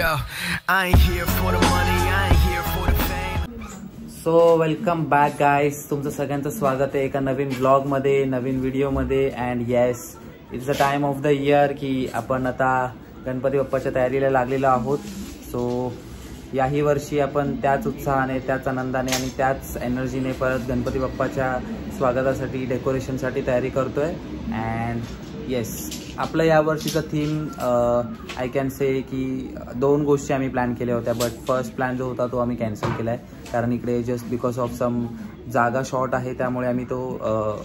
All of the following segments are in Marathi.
Yo, I ain't here for the money, I ain't here for the fame. So welcome back guys, तुमचं सगळ्यांचं स्वागत आहे एका नवीन ब्लॉगमध्ये, नवीन व्हिडिओमध्ये. And yes, it's the time of the year की आपण आता गणपती बाप्पाच्या तयारीला लागलेलो आहोत. सो याही वर्षी आपण त्याच उत्साहाने, त्याच आनंदाने आणि त्याच एनर्जीने परत गणपती बाप्पाच्या स्वागतासाठी, डेकोरेशनसाठी तयारी करतोय. अँड येस, आपलं यावर्षीचा थीम आय कॅन से की दोन गोष्टी आम्ही प्लॅन केल्या होत्या. बट फर्स्ट प्लॅन जो होता तो आम्ही कॅन्सल केला आहे, कारण इकडे जस्ट बिकॉज ऑफ सम जागा शॉर्ट आहे, त्यामुळे आम्ही तो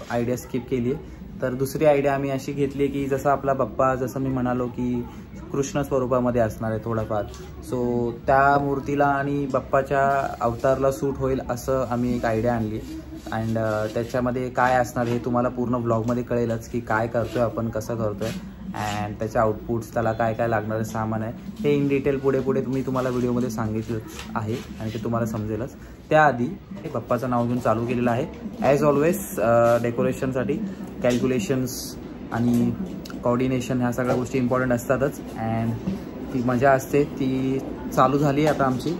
आयडिया स्किप केली आहे. तर दुसरी आयडिया आम्ही अशी घेतली की जसं आपला बाप्पा, जसं मी म्हणालो की कृष्ण स्वरूपामध्ये असणार आहे थोडाफार, सो त्या मूर्तीला आणि बाप्पाच्या अवतारला सूट होईल असं आम्ही एक आयडिया आणली. अँड त्याच्यामध्ये काय असणार हे तुम्हाला पूर्ण ब्लॉगमध्ये कळेलच की काय करतोय आपण, कसं करतोय, अँड त्याचे आउटपुट्स, त्याला काय काय लागणारं सामान आहे हे इन डिटेल पुढे तुम्हाला व्हिडिओमध्ये सांगितलंच आहे आणि ते तुम्हाला समजेलच. त्याआधी हे बाप्पाचं नाव घेऊन चालू केलेलं आहे. ॲज ऑलवेज डेकोरेशनसाठी कॅल्क्युलेशन्स आणि कोऑर्डिनेशन ह्या सगळ्या गोष्टी इम्पॉर्टंट असतातच. अँड ती मजा असते, ती चालू झाली आता आमची.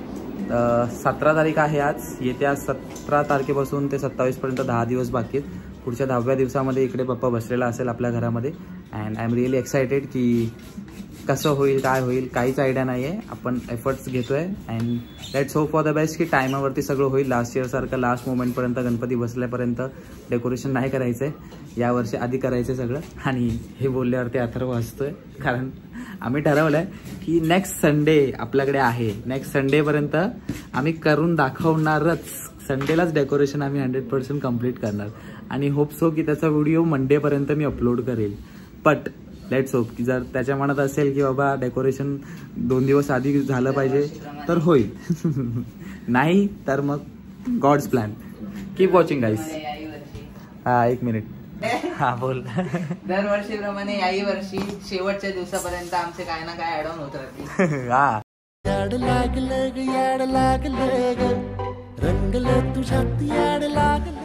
17 तारीख आहे आज. येत्या 17 तारखेपासून ते 27पर्यंत 10 दिवस बाकी आहेत. पुढच्या 10व्या दिवसामध्ये इकडे बाप्पा बसलेला असेल आपल्या घरामध्ये. And I am really excited की कसं होईल, काय होईल, काहीच आयडिया नाही आहे. आपण एफर्ट्स घेतो आहे and let's hope for the best की टायमावरती सगळं होईल. लास्ट इयरसारखं लास्ट मोमेंटपर्यंत, गणपती बसल्यापर्यंत डेकोरेशन नाही करायचं आहे, यावर्षी आधी करायचं आहे सगळं. आणि हे बोलल्यावरती अथर्व हसतोय, कारण आम्ही ठरवलं आहे की नेक्स्ट संडे आपल्याकडे आहे. नेक्स्ट संडेपर्यंत आम्ही करून दाखवणारच. संडेलाच डेकोरेशन आम्ही 100% कंप्लीट करणार आणि होप सो की त्याचा व्हिडिओ मंडेपर्यंत मी अपलोड करेल. बट लेट्स होप की जर त्याच्या मनात असेल की बाबा डेकोरेशन 2 दिवस आधी झालं पाहिजे तर होईल, नाही तर मग God's plan. Keep watching guys. हा, 1 मिनिट. हा, बोल. दरवर्षीप्रमाणे याही वर्षी शेवटच्या दिवसापर्यंत आमचे काय ना काय ऍड ऑन होत राहतील. हा, याड लागलं ग, रंगलं तुझ्यात याड लागलं.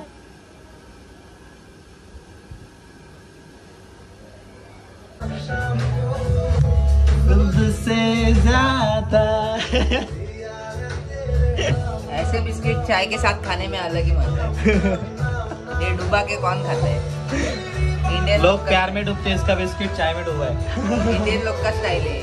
ऐसे बिस्किट चाय के साथ खाने में अलग ही मजा है. ये डुबा के कौन खाता है? इंडियन लोग प्यार में डूबते, इसका बिस्किट चाय में डूबा है. इंडियन लोग का स्टाइल है.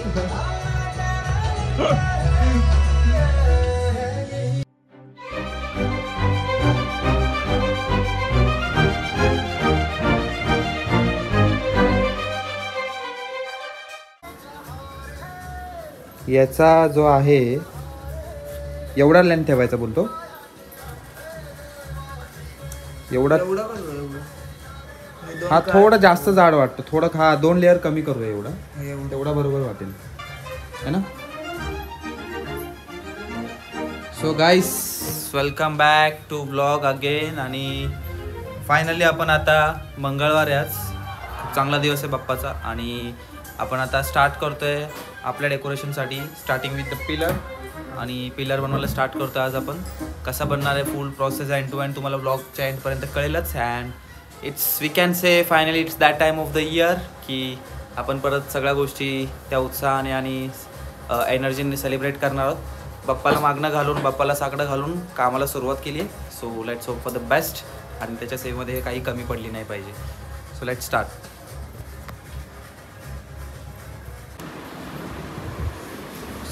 याचा जो आहे एवढा लेंथ ठेवायचा बोलतो, एवढा. हा थोडा जास्त जाड वाटतो, थोडं. हा 2 लेअर कमी करूया, एवढा बरोबर वाटेल है ना. So guys, welcome back to blog again. आणि फायनली आपण आता मंगळवार आहे आज, खूप चांगला दिवस आहे बाप्पाचा, आणि आपण आता स्टार्ट करतोय आपल्या डेकोरेशनसाठी. स्टार्टिंग विथ द पिलर, आणि पिलर बनवायला स्टार्ट करतो आज आपण. कसा बनणार आहे full process end to end तुम्हाला ब्लॉगच्या एंडपर्यंत कळेलच. And it's we can say finally it's that time of the year की आपण परत सगळ्या गोष्टी त्या उत्साहाने आणि एनर्जीने सेलिब्रेट करणार आहोत. बाप्पाला मागणं घालून, बाप्पाला साकडं घालून कामाला सुरुवात केली आहे. So let's hope for the best, आणि त्याच्या सेवेमध्ये काही कमी पडली नाही पाहिजे. So let's start.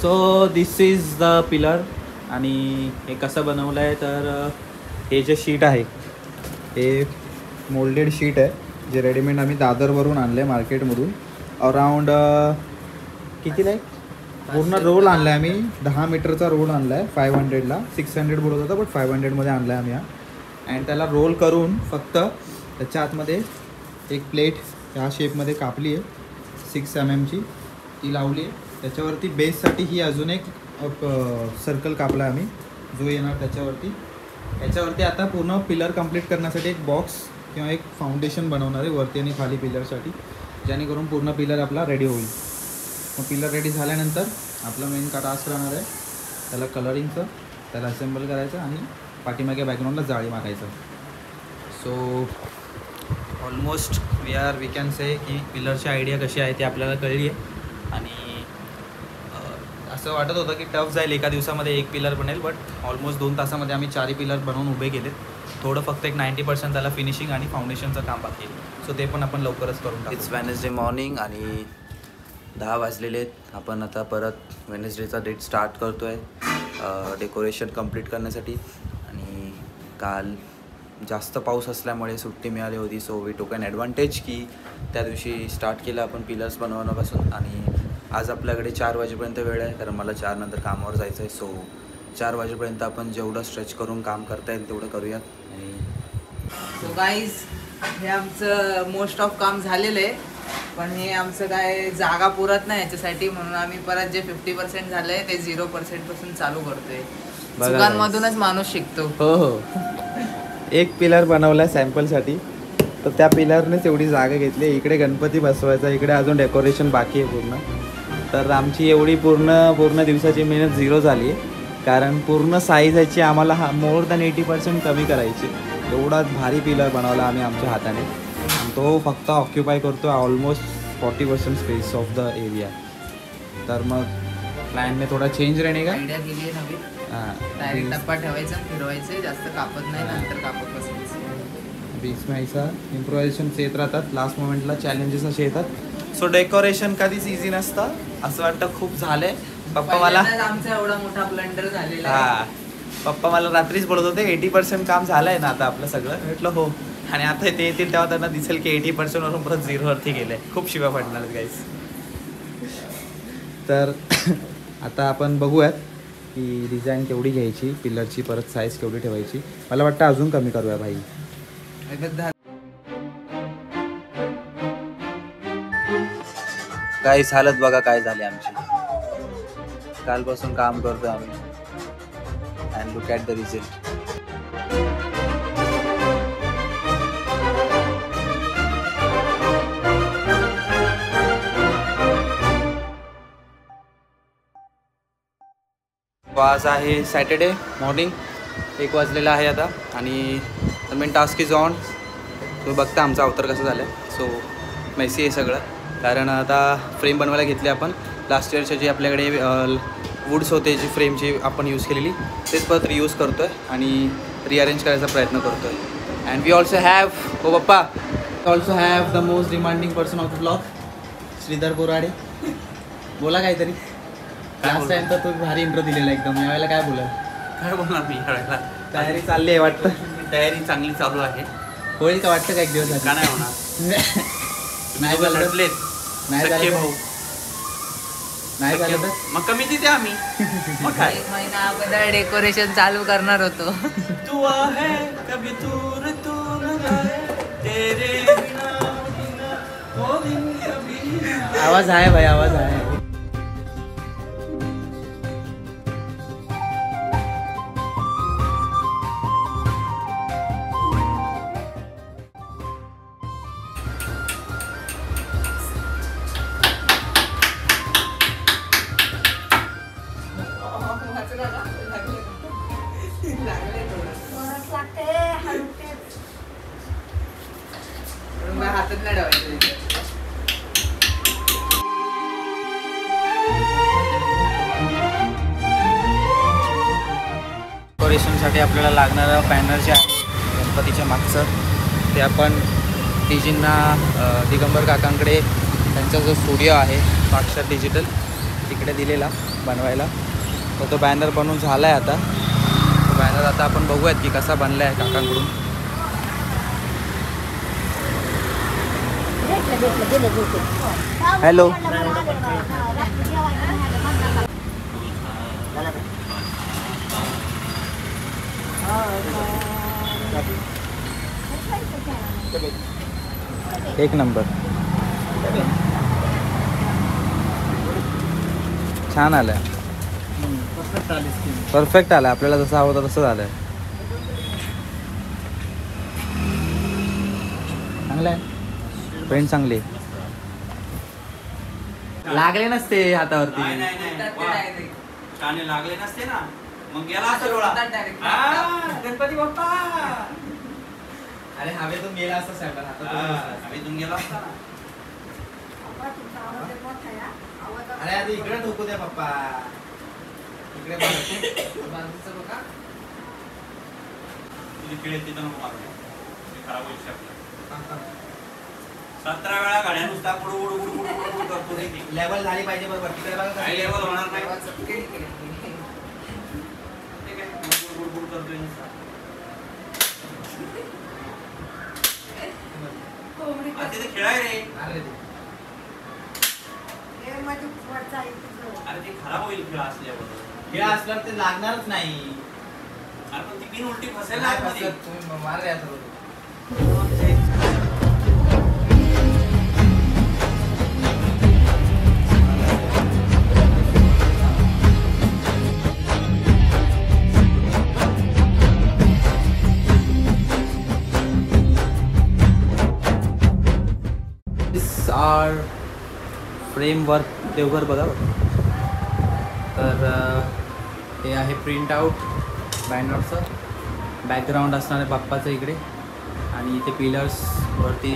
So this is the pillar. आणि हे कसं बनवलं आहे तर हे जे शीट आहे हे मोल्डेड शीट आहे, जे रेडीमेड आम्ही दादरवरून आणलं आहे मार्केटमधून. अराउंड कितीला आहे, पूर्ण रोल आणला आहे आम्ही. 10 मीटरचा रोल आणला आहे 500ला. 600 बोलत होता बट 500मध्ये आणला आहे आम्ही हा. अँड त्याला रोल करून फक्त त्याच्या आतमध्ये एक प्लेट ह्या शेपमध्ये कापली आहे 6 mm ती लावली आहे. त्याच्यावरती बेससाठी ही अजून एक सर्कल कापला आहे आम्ही, जो येणार त्याच्यावरती. याच्यावरती आता पूर्ण पिलर कंप्लीट करण्यासाठी एक बॉक्स किंवा एक फाउंडेशन बनवणार आहे वरती आणि खाली पिलरसाठी, जेणेकरून पूर्ण पिलर आपला रेडी होईल. मग पिलर रेडी झाल्यानंतर आपला मेन टास्क राहणार आहे त्याला कलरिंगचं, त्याला असेंबल करायचं आणि पाठीमागे बॅकग्राऊंडला जाळी मारायचं. So almost we can say की पिलरची आयडिया कशी आहे ती आपल्याला कळली आहे. आणि असं वाटत होतं की टफ जाईल एका दिवसामध्ये एक पिलर बनेल, बट ऑलमोस्ट 2 तासामध्ये आम्ही 4 पिलर बनवून उभे केलेत. थोडं फक्त एक 90% त्याला फिनिशिंग आणि फाउंडेशनचं काम बाकी आहे. सो ते पण आपण लवकरच करून टाकू. इट्स वेडनेसडे मॉर्निंग आणि 10 वाजलेले आहेत. आपण आता परत वेडनेसडेचा डेट स्टार्ट करतो आहे डेकोरेशन कंप्लीट करण्यासाठी. आणि काल जास्त पाऊस असल्यामुळे सुट्टी मिळाली होती, so we took an advantage की त्या दिवशी स्टार्ट केलं आपण पिलर्स बनवण्यापासून. आणि आज आपल्याकडे 4 वाजेपर्यंत वेळ आहे, कारण मला 4 नंतर कामावर जायचं आहे. सो 4 वाजेपर्यंत आपण जेवढं स्ट्रेच करून काम करता येईल तेवढं करूयात. आणि सो गाईज, हे आमचं मोस्ट ऑफ काम झालेलं आहे, पण हे आमचं काय जागा पुरत नाही याच्यासाठी, म्हणून आम्ही परत जे 50% झालंय ते 0% पासून चालू करतोय. चुकांमधूनच माणूस शिकतो. हो, एक पिलर बनवला सॅम्पलसाठी, तर त्या पिलरनेच एवढी जागा घेतली. इकडे गणपती बसवायचा, इकडे अजून डेकोरेशन बाकी आहे पूर्ण. तर आमची एवढी पूर्ण दिवसाची मेहनत 0 झाली आहे, कारण पूर्ण साईज याची आम्हाला मोर दॅन 80% कमी करायची. एवढा भारी पिलर बनवला आम्ही आमच्या हाताने. तो फक्त ऑक्युपाय करतो almost 40% space of the area. तर मग प्लॅनने थोडा चेंज रहने का आयडिया केली आहे नवीन. डायरेक्ट टप्पा ठेवायचा, फिरवायचं, जास्त कापत नाही, नंतर कापत बसायचं. बीच में ऐसा इम्प्रोव्हायझेशन्स येत राहतात, लास्ट मोमेंटला चॅलेंजेस असे येतात. सो डेकोरेशन कधीच इझी नसतं. असं वाटतं खूप झालंय. पप्पा मला आमचा एवढा मोठा ब्लंडर झालेला आहे. पप्पा मला रात्रीच बोलत होते 80% काम झालंय ना आता आपलं सगळं. म्हटलं हो. आणि आता ते येतील तेव्हा त्यांना दिसेल की 80% वरून परत 0वरती गेलंय. खूप शिव्या पडणार आहेत गाईस. तर आता आपण बघूयात की डिझाईन केवढी घ्यायची, पिलरची परत साईज केवढी ठेवायची. मला वाटतं अजून कमी करूया भाई. गाईस हालत बघा काय झाली आमची. कालपासून काम करतो आम्ही. And look at the result. आज आहे सॅटर्डे मॉर्निंग, 1 वाजलेला आहे आता. आणि मेन टास्क इज ऑन. तुम्ही बघता आमचा अवतार कसं झालं आहे. सो मेसी आहे सगळं, कारण आता फ्रेम बनवायला घेतली आपण. लास्ट इयरचे जे आपल्याकडे वुड्स होते, जी फ्रेमची आपण यूज केलेली, तेच परत रियूज करतो आहे आणि रिअरेंज करायचा प्रयत्न करतो आहे. अँड वी ऑल्सो हॅव पप्पा also have the most demanding person of the blog, Shridhar Borade. बोला काहीतरी. लास्ट टाइम तर तुम्ही भारी इंट्रो दिलेला एकदम. यावेळेला काय बोलणार मी यावेळेला? तयारी चालली आहे वाटतं. तयारी चांगली चालू आहे. होईल का वाटतं का एक दिवस? का नाही होणार? नाही झालं लढलेत नाही सख्खे झालं भाऊ. नाही झालं तर मग कमी तिथे आम्ही मग काय 1 महिना अगोदर डेकोरेशन चालू करणार होतो. तू आहे कभी दूर तू न जाए तेरे बिना वो दिन कभी. आवाज आहे भाई, आवाज आहे. हातात नाही ठेवायचं. डेकोरेशनसाठी आपल्याला लागणारं बॅनर जे आहे गणपतीच्या मागचं, ते आपण डिजींना दिगंबर काकांकडे त्यांचा जो स्टुडिओ आहे साक्षर डिजिटल तिकडे दिलेला बनवायला. तर तो बॅनर बनवून झाला आहे आता. तो बॅनर आता आपण बघूयात की कसा बनला आहे काकांकडून. हॅलो. एक नंबर. छान आलाय. परफेक्ट आलाय. आपल्याला जसं हवं होतं तसं झालंय. चांगलं आहे. पेंट चांगली लागले नसते हातावरती. काने लागले नसते ना मग गेला असता डोळा. गणपती बाप्पा. अरे हवेतून गेला असता साहेब. हवेतून गेला असता ना. अरे आधी इकडे ठोकू द्या पप्पा. इकडे बाजूचं बघा. तुझी खेळ तिथं नको मारू. खराब होईल आपलं. 17 वेळा गाड्या नुसता पुढे करतो. लेवल झाली पाहिजे बरोबर. तिकडे बघा काही लेवल होणार नाही. चटके इकडे. ठीक आहे गुड करतोय नुसता. आता ते खेळाय रे. अरे ते खराब होईल खेळ असल्यावर. खेळ असल्यावर ते लागणारच नाही. अरे पण ती पिन उलटी फसेल ना आतमध्ये. तुम्ही मार रे आता. आर फ्रेमवर्क देवघर बघा. तर हे आहे प्रिंट आउट बॅनरचं. बॅकग्राऊंड असणार आहे बाप्पाचं इकडे आणि इथे पिलर्स वरती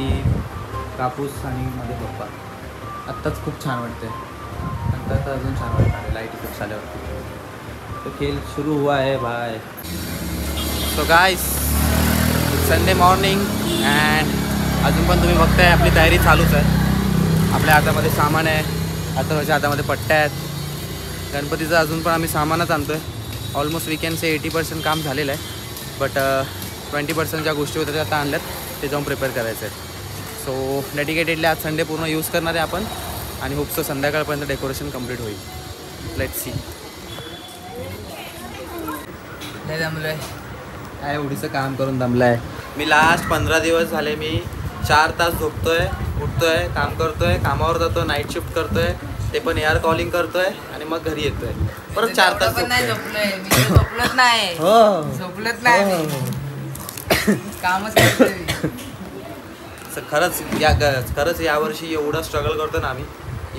कापूस आणि मध्ये बाप्पा. आत्ताच खूप छान वाटते. नंतर तर अजून छान वाटणार आहे लाईट इफेक्ट्स आल्यावरती. तो खेळ सुरू हुआ है भाई. So guys Sunday morning and अजून पण तुम्ही बघताय आपली तयारी चालूच आहे. आपल्या हातामध्ये सामान आहे. आताच्या हातामध्ये पट्ट्या आहेत. गणपतीचं अजून पण आम्ही सामानच आणतो आहे. ऑलमोस्ट वी कॅन से 80% काम झालेलं आहे. बट 20% ज्या गोष्टी होत्या त्या आता आणल्यात ते जाऊन प्रिपेअर करायचं आहे. सो डेडिकेटेडली आज संडे पूर्ण यूज करणार आहे आपण आणि होपसो संध्याकाळपर्यंत डेकोरेशन कंप्लीट होईल. Let's see. जमलंय काय एवढीचं काम करून दमलं आहे. मी लास्ट 15 दिवस झाले मी 4 तास झोपतोय, उठतोय, काम करतोय, कामावर जातोय, नाईट शिफ्ट करतोय, ते पण एअर कॉलिंग करतोय आणि मग घरी येतोय. परत 4 तास नाही झोपलोय. मी झोपलत नाही. हो झोपलत नाही. कामच करतोय. खरंच यावर्षी एवढं स्ट्रगल करतो ना आम्ही.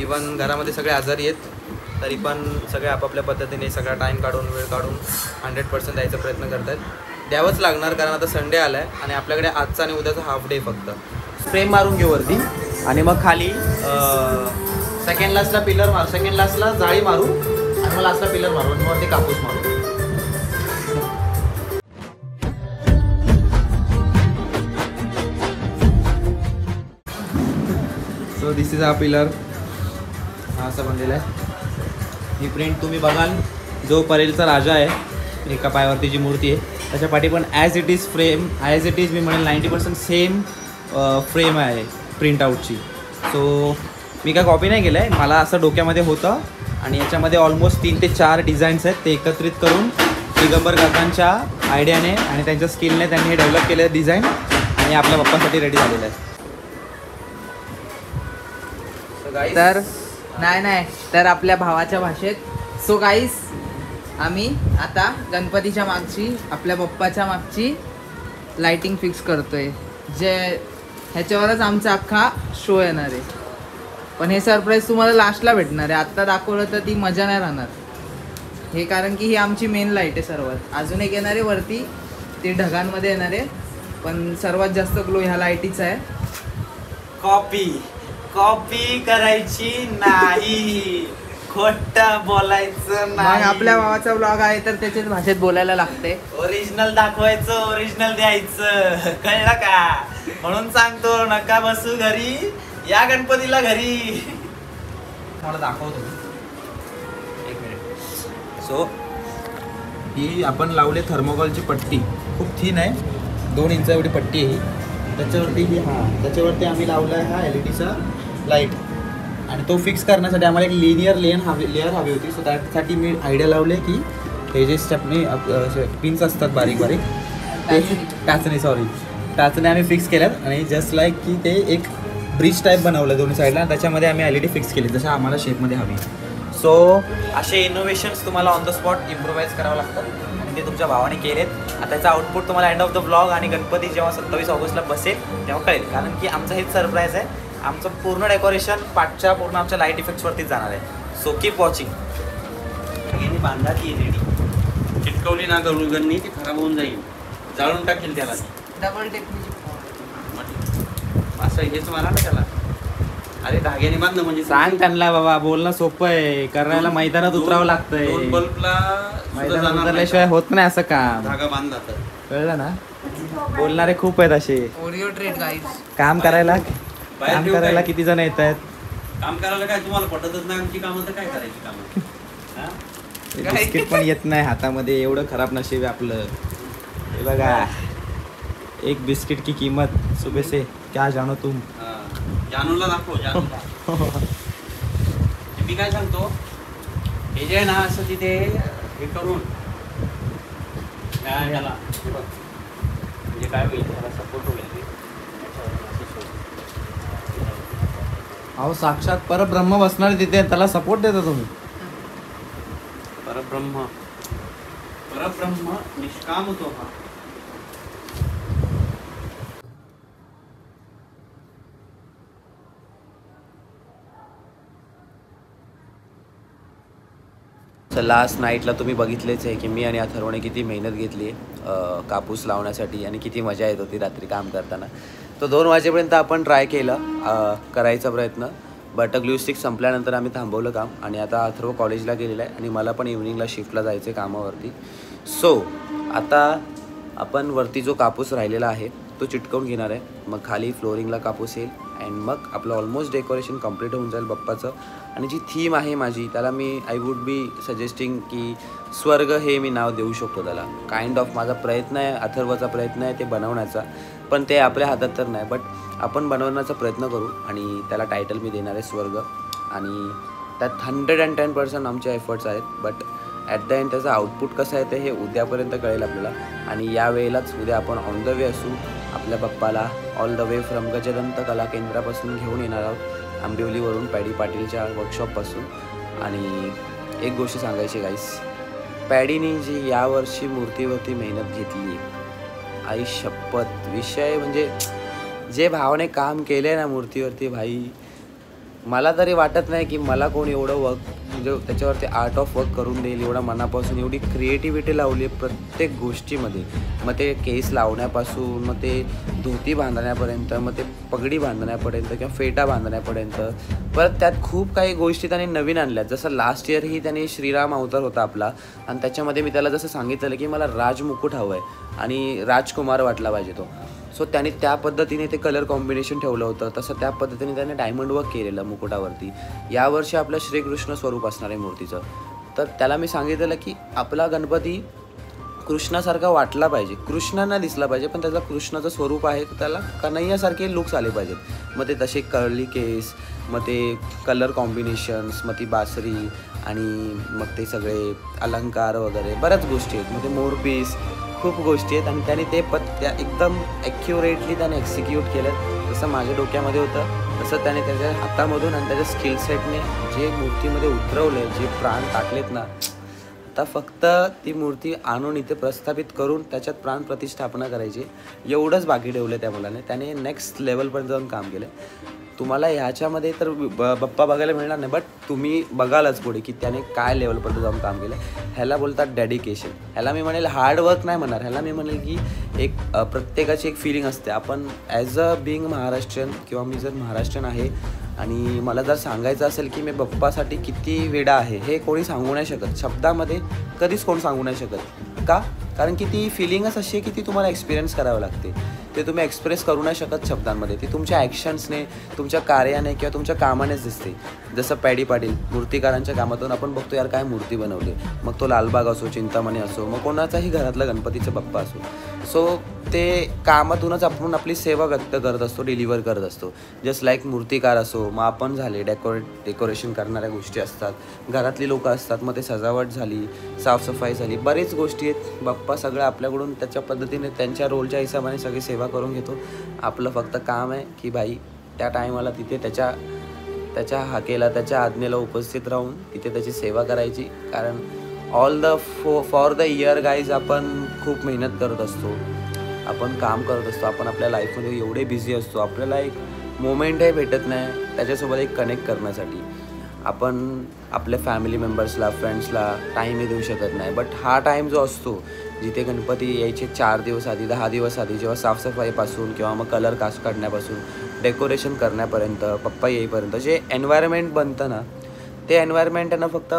इवन घरामध्ये सगळे आजारी आहेत तरी पण सगळे आपापल्या पद्धतीने सगळा टाईम काढून वेळ काढून 100% द्यायचा प्रयत्न करत आहेत. द्यावंच लागणार कारण आता संडे आला आहे आणि आपल्याकडे आजचा आणि उद्याचा हाफ डे फक्त. फ्रेम मारून घेऊ वरती आणि मग खाली सेकंड लास्टला पिलर मारू, सेकंड लास्टला जाळी मारू आणि मग लास्टला पिलर मारू आणि वरती कापूस मारू. सो दिस इज हा पिलर. हा असा बनलेला आहे. ही प्रिंट तुम्ही बघाल जो परेलचा राजा आहे एका पायावरती जी मूर्ती आहे त्याच्या पाठी पण as it is frame as it is me म्हणेल 90% सेम फ्रेम आहे प्रिंटआउटची. सो मी काय कॉपी नाही केलं आहे. मला असं डोक्यामध्ये होतं आणि याच्यामध्ये ऑलमोस्ट 3 ते 4 डिझाईन्स आहेत. ते एकत्रित करून दिगंबर काकांच्या आयडियाने आणि त्यांच्या स्किलने त्यांनी हे डेव्हलप केलेलं डिझाईन आणि आपल्या बाप्पासाठी रेडी झालेलं आहे. तर नाही तर आपल्या भावाच्या भाषेत. सो गाईस आम्ही आता गणपतीच्या मागची आपल्या बाप्पाच्या मागची लाइटिंग फिक्स करतोय. जे ह्याच्यावरच आमचा अख्खा शो येणार आहे. पण हे सरप्राईज तुम्हाला लास्टला भेटणार आहे. आत्ता दाखवलं तर ती मजा नाही राहणार. हे कारण की ही आमची मेन लाईट आहे सर्वात. अजून एक येणार आहे वरती ती ढगांमध्ये येणार आहे पण सर्वात जास्त ग्लो ह्या लाईटीचा आहे. कॉपी करायची नाही, खोटं बोलायचं नाही. आपल्या भावाचा ब्लॉग आहे तर त्याच्याच भाषेत बोलायला लागते. ओरिजिनल दाखवायचं, ओरिजिनल द्यायचं, कळलं का? म्हणून सांगतो नका बसू घरी, या गणपतीला घरी. मला दाखवतो एक मिनिट. सो ही आपण लावले थर्मोकॉलची पट्टी. खूप थिन आहे, 2 इंच एवढी पट्टी आहे ही. त्याच्यावरती आम्ही लावला आहे हा LED लाईट आणि तो फिक्स करण्यासाठी आम्हाला एक लिनियर लेअर हवी होती. सो त्यासाठी मी आयडिया लावले की हे जे स्टेपने पिन्स असतात बारीक बारीक ते टाचने आम्ही फिक्स केल्यात आणि जस्ट लाईक की ते एक ब्रिज टाईप बनवलं दोन्ही साईडला. त्याच्यामध्ये आम्ही LED फिक्स केली जसं आम्हाला शेपमध्ये हवी. सो असे इनोव्हेशन्स तुम्हाला ऑन द स्पॉट इम्प्रोवाइज करावं लागतं आणि ते तुमच्या भावाने केलेत. आता त्याचा आउटपुट तुम्हाला एंड ऑफ द व्लॉग आणि गणपती जेव्हा 27 ऑगस्टला बसेल तेव्हा कळेल. कारण की आमचं हेच सरप्राईज आहे. आमचं पूर्ण डेकोरेशन पाठच्या पूर्ण आमच्या लाईट इफेक्ट्सवरतीच जाणार आहे. So keep watching. बांधा ती LED चिटकवली ना गणनी ती खराब होऊन जाईल, जाळून टाकेल त्याला. डबल टेप असं हेच मला ना त्याला अरे धाग्याने बांधणं म्हणजे सांग त्यांना बाबा, बोलणं सोपं आहे, करायला मैदानात उतरावं लागतंय. दोन बल्बला मैदानात उतरल्याशिवाय होत नाही असं काम, धागा बांधला तर कळलं ना. बोलणारे खूप आहेत असे. Oreo trade guys. काम करायला ठेवू काय? किती जण येत आहेत. काम करायला काय तुम्हाला पटतच नाही आमची कामं, तर काय करायची कामं? बिस्किट पण येत नाही हातामध्ये, एवढं खराब नशीब आहे आपलं. हे बघा, एक बिस्किट की किंमत सुबह से क्या जानो तुम. जानूला दाखव, जानूला. मी काय सांगतो, हे जे आहे ना असं तिथे हे करून ह्याला हे बघ, म्हणजे काय होईल, त्याला सपोर्ट होईल. अहो साक्षात परब्रह्म बसणार तिथे, त्याला सपोर्ट देता तुम्ही. परब्रह्म निष्काम होतो हा. लास्ट नाईटला तुम्ही बघितलेच आहे की मी आणि अथर्वने किती मेहनत घेतली कापूस लावण्यासाठी आणि किती मजा येत होती रात्री काम करताना. तो 2 वाजेपर्यंत आपण ट्राय केलं करायचा प्रयत्न, बट ग्लू स्टिक संपल्यानंतर आम्ही थांबवलं काम. आणि आता अथर्व कॉलेजला गेलेला आहे आणि मला पण इव्हनिंगला शिफ्टला जायचं आहे कामावरती. सो आता आपण वरती जो कापूस राहिलेला आहे तो चिटकवून घेणार आहे, मग खाली फ्लोरिंगला कापूस येईल अँड मग आपलं ऑलमोस्ट डेकोरेशन कंप्लीट होऊन जाईल बाप्पाचं. आणि जी थीम आहे माझी, त्याला मी आय वूड बी सजेस्टिंग की स्वर्ग हे मी नाव देऊ शकतो त्याला. काइंड ऑफ माझा प्रयत्न आहे, अथर्वचा प्रयत्न आहे ते बनवण्याचा, पण ते आपल्या हातात तर नाही, बट आपण बनवण्याचा प्रयत्न करू आणि त्याला टायटल मी देणार आहे स्वर्ग. आणि त्यात 110% आमचे एफर्ट्स आहेत, बट ॲट द एंड त्याचं आउटपुट कसं आहे ते हे उद्यापर्यंत कळेल आपल्याला. आणि यावेळेलाच उद्या आपण ऑन द वे असू, आपल्या बाप्पाला ऑल द वे फ्रॉम गजदंत कला केंद्रापासून घेऊन येणार आहोत, आंबिवलीवरून, पॅडी पाटीलच्या वर्कशॉपपासून. आणि एक गोष्ट सांगायची गाईस, पॅडीने जी यावर्षी मूर्तीवरती मेहनत घेतली, आई शपथ, विषय म्हणजे जे भावाने काम केले ना मूर्तीवरती, भाई मला तरी वाटत नाही की मला कोण एवढं वर्क म्हणजे त्याच्यावरती आर्ट ऑफ वर्क करून देईल, एवढा मनापासून एवढी क्रिएटिव्हिटी लावली आहे प्रत्येक गोष्टीमध्ये. मग ते केस लावण्यापासून, मग ते धोती बांधण्यापर्यंत, मग ते पगडी बांधण्यापर्यंत किंवा फेटा बांधण्यापर्यंत. परत त्यात खूप काही गोष्टी त्याने नवीन आणल्यात. जसं लास्ट इयरही त्याने श्रीराम अवतार होता आपला, आणि त्याच्यामध्ये मी त्याला जसं सांगितलेलं की मला राजमुकुट हवं आहे आणि राजकुमार वाटला पाहिजे तो. सो त्याने त्या पद्धतीने ते कलर कॉम्बिनेशन ठेवलं होतं, तसं त्या पद्धतीने त्याने डायमंड वर्क केलेलं मुकुटावरती. यावर्षी आपलं श्रीकृष्ण स्वरूप असणार आहे मूर्तीचं. तर त्याला मी सांगितलेलं की आपला गणपती कृष्णासारखा वाटला पाहिजे, कृष्णांना दिसला पाहिजे, पण त्याचं कृष्णाचं स्वरूप आहे, त्याला कन्हैयासारखे लुक्स आले पाहिजेत. मग ते तसे कर्ली केस, मग ते कलर कॉम्बिनेशन्स, मग ती बासरी आणि मग ते सगळे अलंकार वगैरे बऱ्याच गोष्टी आहेत. मग ते मोरपीस, खूप गोष्टी आहेत. आणि त्याने ते त्या एकदम ॲक्युरेटली त्याने एक्झिक्यूट केलं. जसं माझ्या डोक्यामध्ये होतं तसं त्याने त्याच्या हातामधून आणि त्याच्या स्किल सेटने जे मूर्तीमध्ये उतरवले, जे प्राण टाकलेत ना, आता फक्त ती मूर्ती आणून इथे प्रस्थापित करून त्याच्यात प्राण प्रतिष्ठापना करायची, एवढंच बाकी ठेवलं त्या मुलाने. त्याने नेक्स्ट लेवलपर्यंत जाऊन काम केलं. तुम्हाला ह्याच्यामध्ये तर बाप्पा बघायला मिळणार नाही, बट तुम्ही बघालच पुढे की त्याने काय लेवलपर्यंत जाऊन काम केलं. ह्याला बोलतात डेडिकेशन. ह्याला मी म्हणेल हार्डवर्क नाही म्हणणार, ह्याला मी म्हणेल की एक प्रत्येकाची एक फिलिंग असते. आपण ॲज अ बिंग महाराष्ट्रीयन, किंवा मी जर महाराष्ट्रीयन आहे आणि मला जर सांगायचं असेल की मी बाप्पासाठी किती वेडा आहे, हे कोणी सांगू नाही शकत शब्दामध्ये, कधीच कोण सांगू नाही शकत. का? कारण की ती फिलिंगच अशी आहे की ती तुम्हाला एक्सपिरियन्स करावं लागते. ते तुम्ही एक्सप्रेस करू नाही शकत शब्दांमध्ये. ती तुमच्या ॲक्शन्सने, तुमच्या कार्याने किंवा तुमच्या कामानेच दिसते. जसं पॅडी पाटील मूर्तिकारांच्या कामातून आपण बघतो यार काय मूर्ती बनवली, मग तो लालबाग असो, चिंतामणी असो, मग कोणाचाही घरातला गणपतीचा बाप्पा असो. सो ते कामातूनच आपण आपली सेवा व्यक्त करत असतो, डिलिव्हर करत असतो. जस्ट लाईक मूर्तिकार असो, मग आपण झाले डेकोरेशन करणाऱ्या गोष्टी असतात, घरातली लोकं असतात, मग ते सजावट झाली, साफसफाई झाली, बरेच गोष्टी आहेत. बाप्पा सगळं आपल्याकडून त्याच्या पद्धतीने त्यांच्या रोलच्या हिशोबाने सगळी सेवा करून घेतो. आपलं फक्त काम आहे की भाई त्या टायमाला तिथे त्याच्या हाकेला, त्याच्या आज्ञेला उपस्थित राहून तिथे त्याची सेवा करायची. कारण all the for the year guys आपण खूप मेहनत करत असतो, आपण काम करत असतो, आपण आपल्या लाईफमध्ये एवढे बिझी असतो, आपल्याला एक मोमेंटही भेटत नाही त्याच्यासोबत एक कनेक्ट करण्यासाठी. आपण आपल्या फॅमिली मेंबर्सला फ्रेंड्सला टाईमही देऊ शकत नाही. बट हा टाईम जो असतो जिथे गणपती यायचे 4 दिवस आधी 10 दिवस आधी, जेव्हा साफसफाईपासून किंवा मग कलर कास्ट काढण्यापासून डेकोरेशन करण्यापर्यंत पप्पा येईपर्यंत जे एन्व्हायरमेंट बनतं ना, ते एन्व्हायरमेंट आहे ना फक्त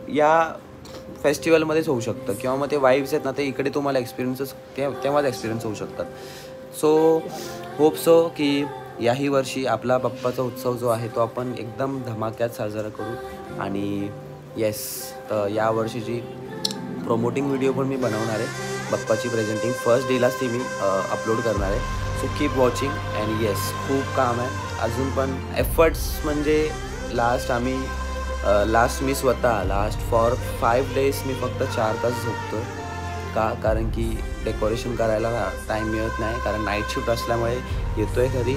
या फेस्टिवलमध्येच होऊ शकतं किंवा मग ते वाईब्स आहेत ना ते इकडे तुम्हाला एक्सपिरियन्सेस तेव्हाच एक्सपिरियन्स होऊ शकतात. सो होप सो की याही वर्षी आपला बाप्पाचा उत्सव जो आहे तो आपण एकदम धमाक्यात साजरा करू. आणि येस, तर यावर्षीची प्रोमोटिंग व्हिडिओ पण मी बनवणार आहे. बाप्पाची प्रेझेंटिंग फर्स्ट डेलाच ती मी अपलोड करणार आहे. So keep watching. And yes, खूप काम आहे अजून पण. एफर्ट्स म्हणजे लास्ट मी स्वतः लास्ट फॉर 5 days मी फक्त 4 तास झोपतो. का? कारण की डेकोरेशन करायला टाईम मिळत नाही. कारण नाईट शिफ्ट असल्यामुळे येतो आहे घरी,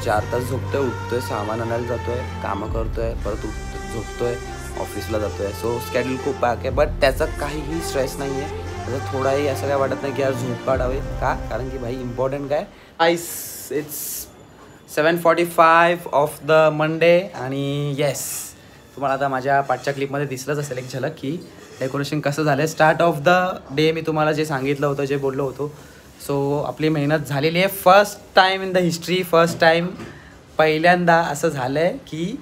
4 तास झोपतो आहे, उठतो आहे, सामान आणायला जातो आहे, कामं करतो आहे, परत झोपतो आहे, ऑफिसला जातो आहे. सो स्केड्यूल खूप पॅक आहे. बट त्याचा काहीही स्ट्रेस नाही आहे. त्याचा थोडाही असं काय वाटत नाही की यार झोप काढावे. का? कारण की भाई इम्पॉर्टंट काय, इट्स 7:45 ऑफ द मंडे. आणि येस, तुम्हाला आता माझ्या पाठच्या क्लिपमध्ये दिसलंच असेल एक झलक की डेकोरेशन कसं झालं आहे. स्टार्ट ऑफ द डे मी तुम्हाला जे सांगितलं होतं, जे बोललो होतो, सो आपली मेहनत झालेली आहे. First time in the history, first time पहिल्यांदा असं झालं आहे की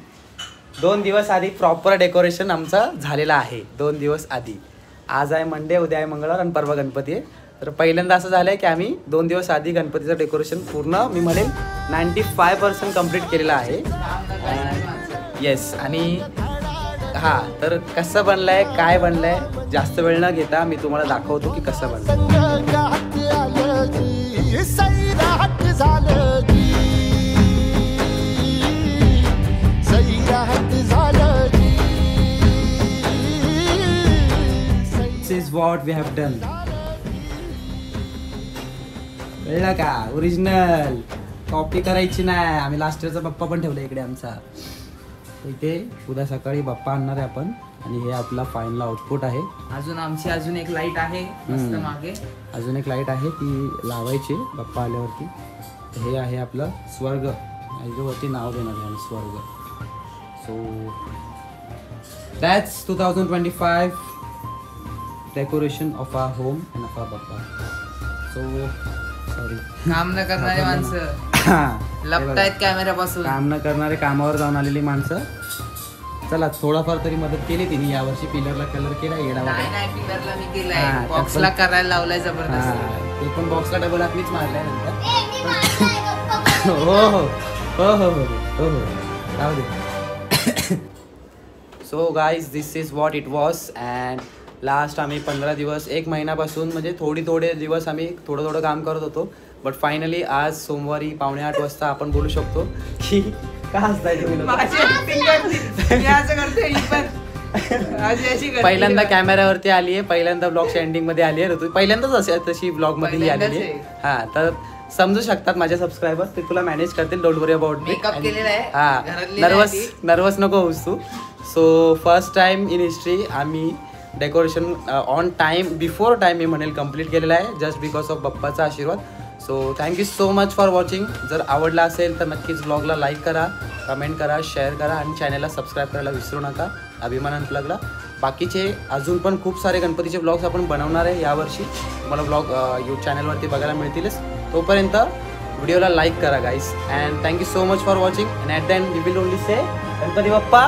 2 दिवस आधी प्रॉपर डेकोरेशन आमचं झालेलं आहे. 2 दिवस आधी. आज आहे मंडे, उद्या आहे मंगळवार आणि परवा गणपती आहे. तर पहिल्यांदा असं झालं आहे की आम्ही 2 दिवस आधी गणपतीचं डेकोरेशन पूर्ण मी म्हणेल 95% कंप्लीट केलेलं आहे. येस. आणि हां, तर कसं बनलं आहे, काय बनलं आहे, जास्त वेळ न घेता मी तुम्हाला दाखवतो की कसं बनलं. This is what we have done. कळलं का? ओरिजिनल, कॉपी करायची नाही. आम्ही लास्ट इयरचा बाप्पा पण ठेवला इकडे आमचा. इथे उद्या सकाळी बाप्पा आणणार आहे आपण. आणि हे आपला फायनल आउटपुट आहे. अजून एक लाईट आहे मस्त मागे. अजून एक लाईट आहे ती लावायची बाप्पा आल्यावरती. हे आहे आपलं स्वर्ग. याच्यावरती नाव देणार आहे स्वर्ग. So that's 2025 decoration of our home and of our Bappa. So sorry, काम न करणारे माणसं लपतायत कॅमेऱ्यापासून. काम न करणारे कामावर जाऊन आलेली माणसं. चला, थोडाफार तरी मदत केली तिने. यावर्षी पिलरला कलर केला येडावा. नाही, पिलरला मी केलाय, बॉक्सला करायला लावलाय जबरदस्त. ते पण बॉक्सला डबल हात मीच मारलाय नंतर. हो राहू दे. So guys, this is what it was. And last आम्ही 15 दिवस, 1 महिन्यापासून म्हणजे थोडे दिवस आम्ही थोडं काम करत होतो. बट फायनली आज सोमवारी 7:45 वाजता आपण बोलू शकतो की का हसताय तुम्ही? पहिल्यांदा कॅमेऱ्यावरती आली आहे, पहिल्यांदा ब्लॉगच्या एंडिंग मध्ये आली आहे. पहिल्यांदाच असे तशी ब्लॉग मध्ये आलेली आहे. हा, तर समजू शकतात माझे सबस्क्रायबर्स, ते तुला मॅनेज करतील. Don't worry about me. हा, नर्वस नको होऊस तू. So first time in history आम्ही decoration on time, before time मी म्हणेल कंप्लीट केलेलं आहे. जस्ट बिकॉज ऑफ बाप्पाचा आशीर्वाद. So thank you so much for watching. जर आवडला असेल तर नक्कीच ब्लॉगला लाईक करा, कमेंट करा, शेअर करा आणि चॅनलला सबस्क्राईब करायला विसरू नका. अभिमान अनप्लगला बाकीचे अजून पण खूप सारे गणपतीचे ब्लॉग्स आपण बनवणार आहे यावर्षी. तुम्हाला ब्लॉग यूट्यूब चॅनलवरती बघायला मिळतीलच. तोपर्यंत व्हिडिओला लाईक करा guys. And thank you so much for watching. And at the end we will only say Ganpati Bappa.